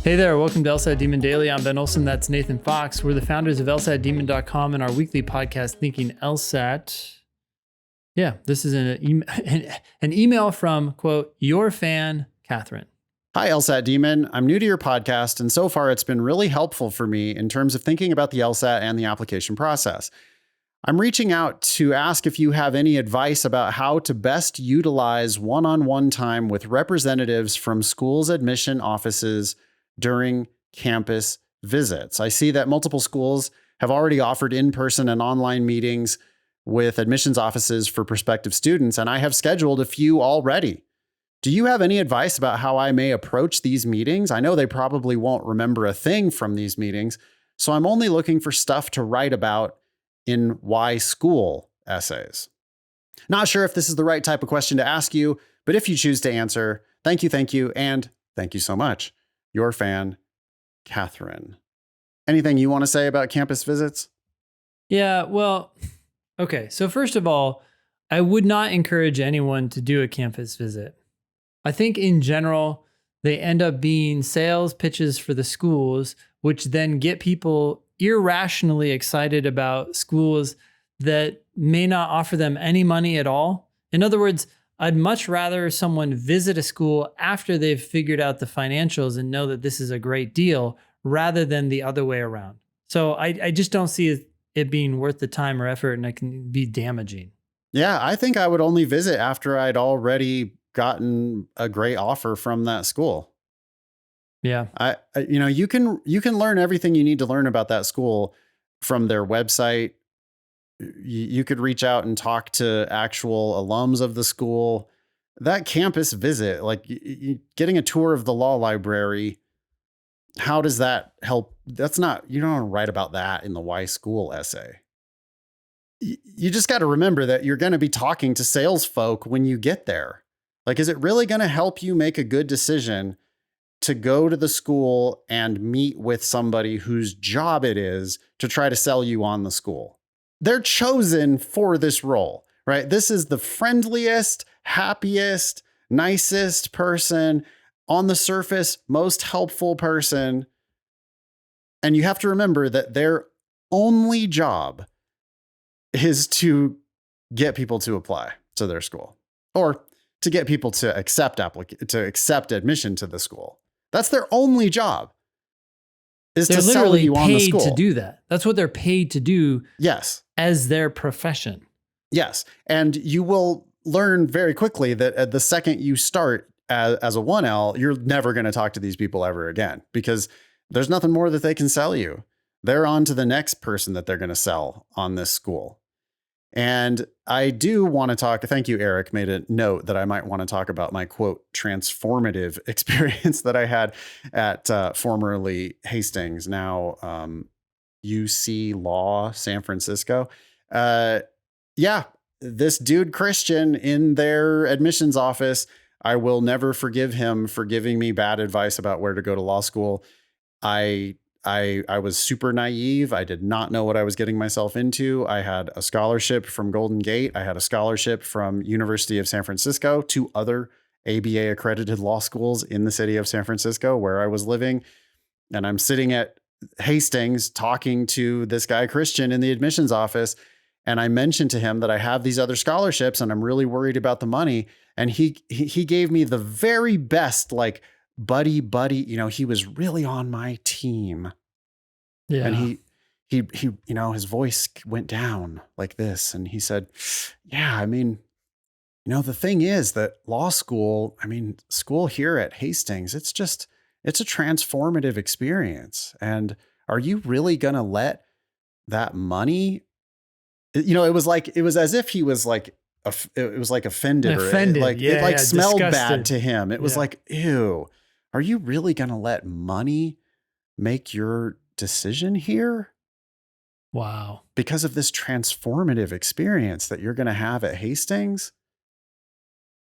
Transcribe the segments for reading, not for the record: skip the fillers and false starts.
Hey there, welcome to LSAT Demon Daily. I'm Ben Olson, that's Nathan Fox. We're the founders of LSATdemon.com and our weekly podcast, Thinking LSAT. Yeah, this is an email from, quote, your fan, Catherine. Hi, LSAT Demon. I'm new to your podcast, and so far it's been really helpful for me in terms of thinking about the LSAT and the application process. I'm reaching out to ask if you have any advice about how to best utilize one-on-one time with representatives from schools' admission offices during campus visits. I see that multiple schools have already offered in-person and online meetings with admissions offices for prospective students, and I have scheduled a few already. Do you have any advice about how I may approach these meetings? I know they probably won't remember a thing from these meetings, so I'm only looking for stuff to write about in why school essays. Not sure if this is the right type of question to ask you, but if you choose to answer, thank you, and thank you so much. Your fan, Catherine. Anything you want to say about campus visits? Yeah, well, okay. So first of all, I would not encourage anyone to do a campus visit. I think in general, they end up being sales pitches for the schools, which then get people irrationally excited about schools that may not offer them any money at all. In other words, I'd much rather someone visit a school after they've figured out the financials and know that this is a great deal rather than the other way around. So I just don't see it being worth the time or effort, and it can be damaging. Yeah, I think I would only visit after I'd already gotten a great offer from that school. Yeah. You can learn everything you need to learn about that school from their website. You could reach out and talk to actual alums of the school. That campus visit, like getting a tour of the law library, how does that help? That's not, you don't write about that in the why school essay. You just got to remember that you're going to be talking to sales folk when you get there. Like, is it really going to help you make a good decision to go to the school and meet with somebody whose job it is to try to sell you on the school? They're chosen for this role, right? This is the friendliest, happiest, nicest person on the surface, most helpful person. And you have to remember that their only job is to get people to apply to their school or to get people to accept admission to the school. That's their only job. They're literally paid to do that. That's what they're paid to do. Yes. As their profession. Yes. And you will learn very quickly that at the second you start as a 1L, you're never going to talk to these people ever again because there's nothing more that they can sell you. They're on to the next person that they're going to sell on this school. And I do want to talk. Thank you, Eric, made a note that I might want to talk about my, quote, transformative experience that I had at formerly Hastings, now UC Law, San Francisco. Yeah, this dude, Christian, in their admissions office, I will never forgive him for giving me bad advice about where to go to law school. I was super naive. I did not know what I was getting myself into. I had a scholarship from Golden Gate. I had a scholarship from University of San Francisco, two other ABA accredited law schools in the city of San Francisco where I was living. And I'm sitting at Hastings talking to this guy, Christian, in the admissions office. And I mentioned to him that I have these other scholarships and I'm really worried about the money. And he gave me the very best, like, buddy, he was really on my team. Yeah. And he, his voice went down like this. And he said, yeah, I mean, the thing is that law school, school here at Hastings, it's a transformative experience. And are you really going to let that money, it was as if he was like, it was like offended. It smelled disgusted. Bad to him. It was like, ew. Are you really going to let money make your decision here? Wow. Because of this transformative experience that you're going to have at Hastings?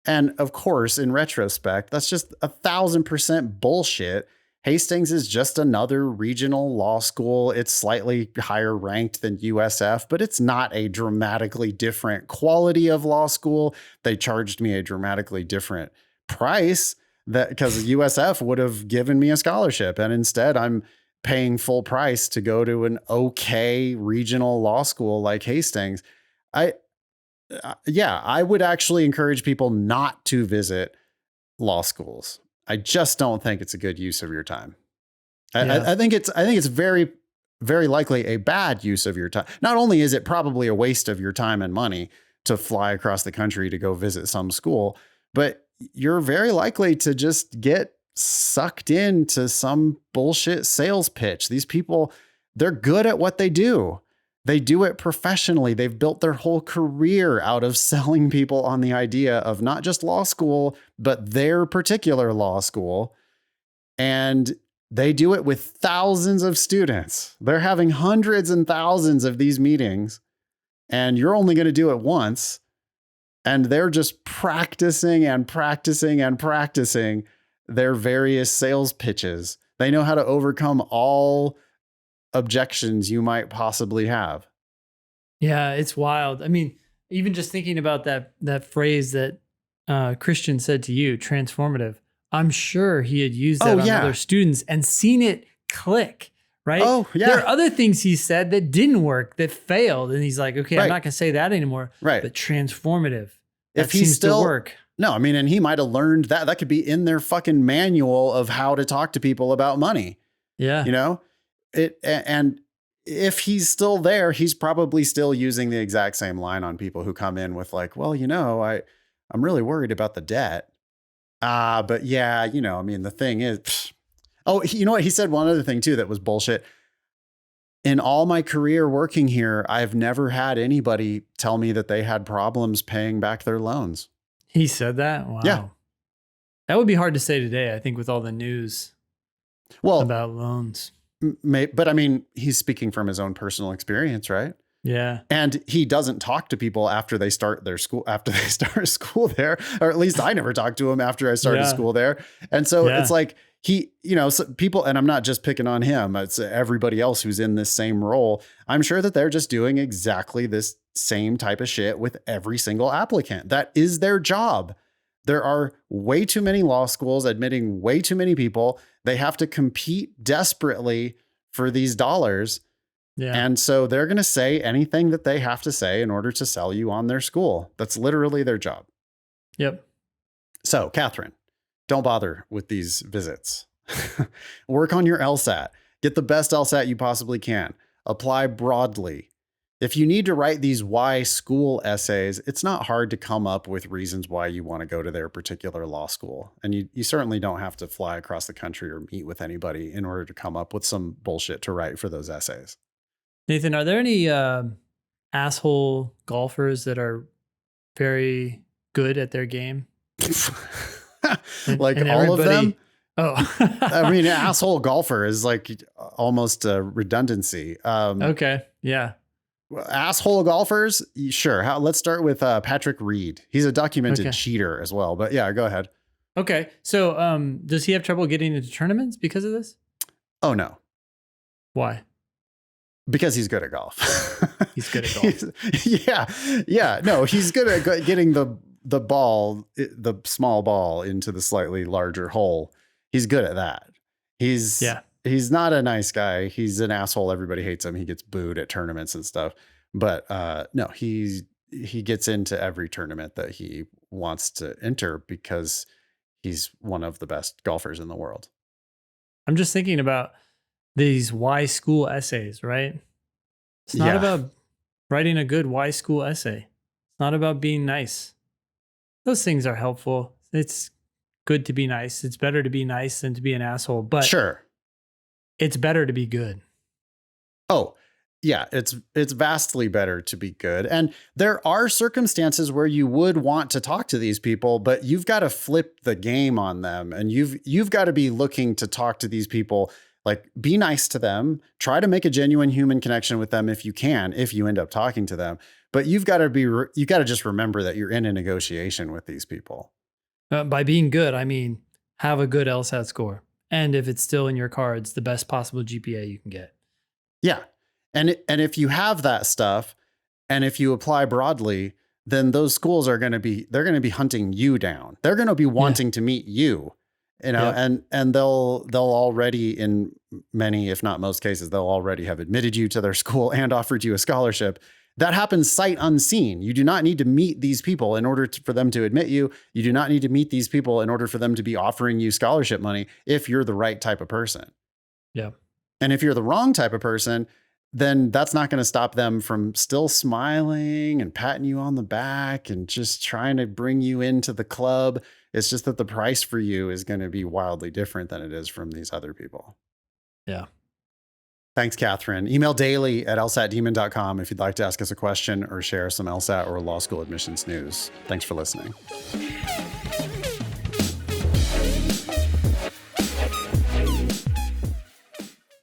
And of course, in retrospect, that's just 1,000% bullshit. Hastings is just another regional law school. It's slightly higher ranked than USF, but it's not a dramatically different quality of law school. They charged me a dramatically different price that because USF would have given me a scholarship. And instead I'm paying full price to go to an okay regional law school like Hastings. I, yeah, I would actually encourage people not to visit law schools. I just don't think it's a good use of your time. Yeah. I think it's very, very likely a bad use of your time. Not only is it probably a waste of your time and money to fly across the country to go visit some school, but you're very likely to just get sucked into some bullshit sales pitch. These people, they're good at what they do. They do it professionally. They've built their whole career out of selling people on the idea of not just law school, but their particular law school. And they do it with thousands of students. They're having hundreds and thousands of these meetings, and you're only going to do it once. And they're just practicing and practicing and practicing their various sales pitches. They know how to overcome all objections you might possibly have. Yeah, it's wild. I mean, even just thinking about that phrase that Christian said to you, transformative. I'm sure he had used that on other students and seen it click, right? Oh, yeah. There are other things he said that didn't work, that failed. And he's like, okay, I'm not going to say that anymore. Right. But transformative. If he still work. No, I mean, and he might have learned that. That could be in their fucking manual of how to talk to people about money. Yeah. You know? And if he's still there, he's probably still using the exact same line on people who come in with like, well, I'm really worried about the debt. But yeah, I mean, the thing is, you know what? He said one other thing too that was bullshit. In all my career working here, I've never had anybody tell me that they had problems paying back their loans. He said that? Wow. Yeah. That would be hard to say today, I think, with all the news about loans. But I mean, he's speaking from his own personal experience, right? Yeah. And he doesn't talk to people after they start school there, or at least I never talked to him after I started school there. And so it's like so people, and I'm not just picking on him, it's everybody else who's in this same role. I'm sure that they're just doing exactly this same type of shit with every single applicant. That is their job. There are way too many law schools admitting way too many people. They have to compete desperately for these dollars. Yeah. And so they're going to say anything that they have to say in order to sell you on their school. That's literally their job. Yep. So, Catherine, don't bother with these visits. Work on your LSAT. Get the best LSAT you possibly can. Apply broadly. If you need to write these why school essays, it's not hard to come up with reasons why you want to go to their particular law school. And you certainly don't have to fly across the country or meet with anybody in order to come up with some bullshit to write for those essays. Nathan, are there any asshole golfers that are very good at their game? Like all of them? Oh, I mean, asshole golfer is like almost a redundancy. Okay. Yeah. Asshole golfers. Sure. Let's start with Patrick Reed. He's a documented cheater as well, but yeah, go ahead. Okay. So, does he have trouble getting into tournaments because of this? Oh no. Why? Because he's good at golf. He's good at golf. Yeah. No, he's good at getting the ball, the small ball into the slightly larger hole. He's good at that. He's not a nice guy. He's an asshole. Everybody hates him. He gets booed at tournaments and stuff. But no, he gets into every tournament that he wants to enter because he's one of the best golfers in the world. I'm just thinking about these why school essays, right? It's not about writing a good why school essay. It's not about being nice. Those things are helpful. It's good to be nice. It's better to be nice than to be an asshole. But sure, it's better to be good. Oh, yeah, it's vastly better to be good. And there are circumstances where you would want to talk to these people, but you've got to flip the game on them. And you've got to be looking to talk to these people. Like, be nice to them, try to make a genuine human connection with them if you can, if you end up talking to them. But you got to just remember that you're in a negotiation with these people. By being good, I mean, have a good LSAT score. And if it's still in your cards, the best possible GPA you can get. Yeah. And if you have that stuff, and if you apply broadly, then those schools they're going to be hunting you down. They're going to be wanting to meet you. Yep. and they'll already, in many, if not most cases, they'll already have admitted you to their school and offered you a scholarship. That happens sight unseen. You do not need to meet these people in order for them to admit you. You do not need to meet these people in order for them to be offering you scholarship money if you're the right type of person. Yeah. And if you're the wrong type of person, then that's not going to stop them from still smiling and patting you on the back and just trying to bring you into the club. It's just that the price for you is going to be wildly different than it is from these other people. Yeah. Thanks, Catherine. Email daily@lsatdemon.com if you'd like to ask us a question or share some LSAT or law school admissions news. Thanks for listening.